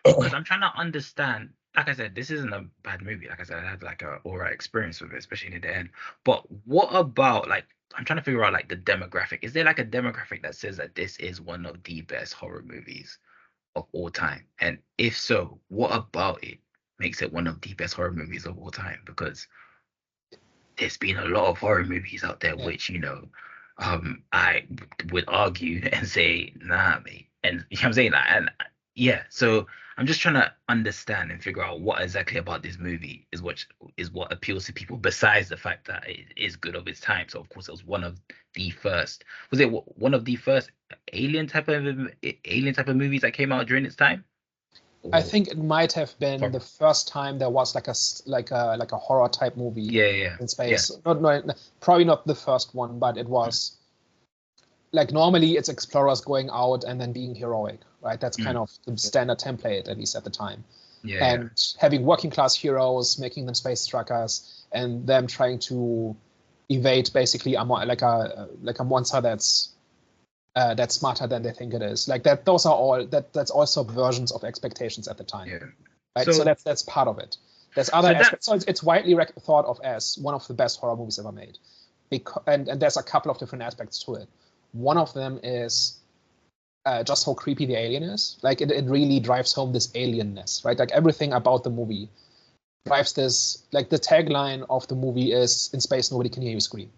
because I'm trying to understand. Like I said, this isn't a bad movie. Like I said, I had like a all right experience with it, especially in the end. But what about like I'm trying to figure out like the demographic. Is there like a demographic that says that this is one of the best horror movies of all time? And if so, what about it makes it one of the best horror movies of all time? Because there's been a lot of horror movies out there Yeah. which, I would argue and say, nah, mate. And you know what I'm saying? Like, and yeah, so I'm just trying to understand and figure out what exactly about this movie is what appeals to people, besides the fact that it is good of its time. So of course it was one of the first, was it one of the first alien type of movies that came out during its time? I Or think it might have been the horror? first time there was like a horror type movie Yeah, yeah, in yeah. space. Probably not the first one, but it was like normally it's explorers going out and then being heroic, right? That's kind Mm, of the standard template, at least at the time. yeah, yeah. And having working class heroes, making them space truckers, and them trying to evade basically like a monster that's smarter than they think it is. Like that, those are all that's all subversions of expectations at the time, Yeah. right? So So that's part of it. There's other so that aspects. So it's widely thought of as one of the best horror movies ever made. And there's a couple of different aspects to it. One of them is just how creepy the alien is. Like it really drives home this alienness, right? Like everything about the movie drives this. Like the tagline of the movie is "In space, nobody can hear you scream,"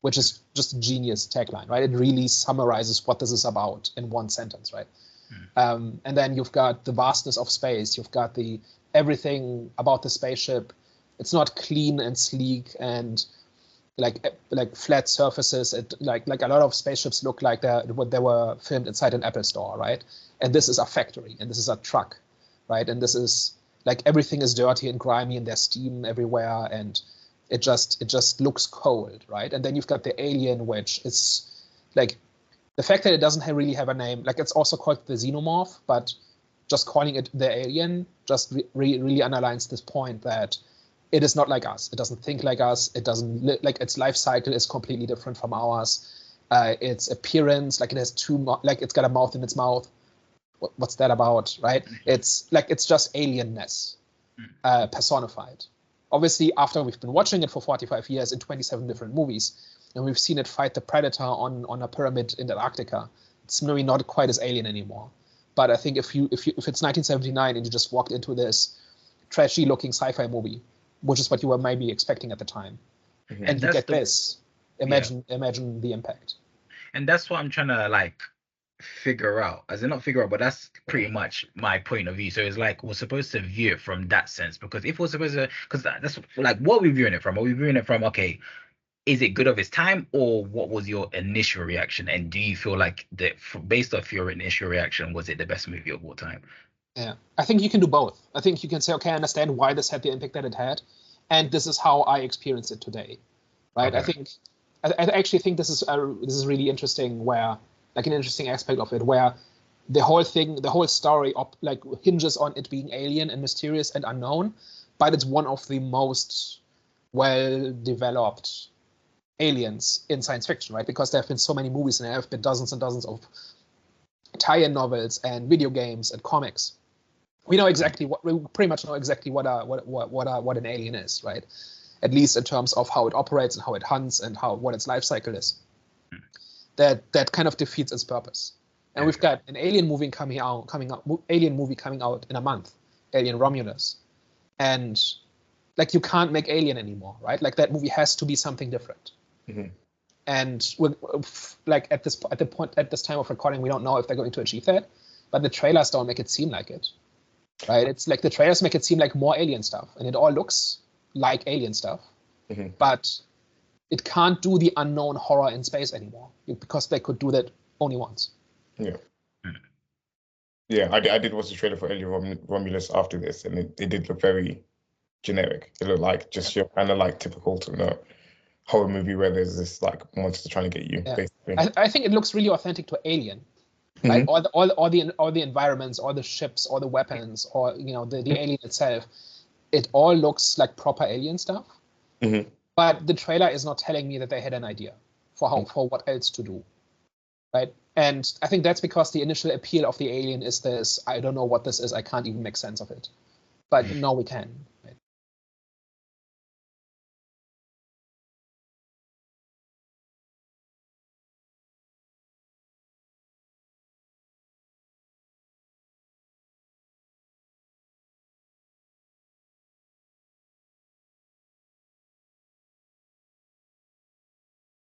which is just a genius tagline, right? It really summarizes what this is about in one sentence, right? mm, And then you've got the vastness of space. You've got the everything about the spaceship. It's not clean and sleek and like flat surfaces. Like a lot of spaceships look like they were filmed inside an Apple store, right? And this is a factory, and this is a truck, right? And this is like everything is dirty and grimy, and there's steam everywhere, and it just looks cold, right? And then you've got the alien, which is like the fact that it doesn't really have a name. Like it's also called the xenomorph, but just calling it the alien just really underlines this point that it is not like us. It doesn't think like us. It doesn't like its life cycle is completely different from ours. Its appearance, like it has like it's got a mouth in its mouth. What's that about, right? It's just alienness mm, personified. Obviously, after we've been watching it for 45 years in 27 different movies, and we've seen it fight the predator on a pyramid in Antarctica, it's maybe not quite as alien anymore. But I think if it's 1979 and you just walked into this trashy looking sci-fi movie, which is what you were maybe expecting at the time, and and you that's get the this, yeah. imagine the impact. And that's what I'm trying to like figure out. As in not figure out, but that's pretty much my point of view. So it's like we're supposed to view it from that sense because if we're supposed to, because that's like what we're viewing it from. Are we viewing it from, okay, is it good of its time, or what was your initial reaction? And do you feel like that based off your initial reaction, was it the best movie of all time? Yeah, I think you can do both. I think you can say, okay, I understand why this had the impact that it had, and this is how I experience it today, right? Okay. I actually think this is really interesting, where like an interesting aspect of it, where the whole story like hinges on it being alien and mysterious and unknown, but it's one of the most well developed aliens in science fiction, right? Because there have been so many movies and there have been dozens and dozens of tie-in novels and video games and comics. We pretty much know exactly what an alien is, right? At least in terms of how it operates and how it hunts and what its life cycle is. That kind of defeats its purpose. And Yeah. we've got an alien movie coming out in a month, Alien Romulus, and like you can't make Alien anymore, right? Like that movie has to be something different. Mhm. And we're, like at this time of recording, we don't know if they're going to achieve that, but the trailers don't make it seem like it, right? It's like the trailers make it seem like more alien stuff, and it all looks like alien stuff, but it can't do the unknown horror in space anymore because they could do that only once. Yeah. Mm. Yeah, I did watch the trailer for Alien Romulus after this, and it did look very generic. It looked like just your kind of like typical horror movie where there's this like monster trying to get you, Yeah. basically. I think it looks really authentic to Alien, right? All the environments, all the ships, all the weapons, or the alien itself. It all looks like proper alien stuff. Mhm. But the trailer is not telling me that they had an idea for what else to do, right? And I think that's because the initial appeal of the alien is this, I don't know what this is, I can't even make sense of it. But now we can.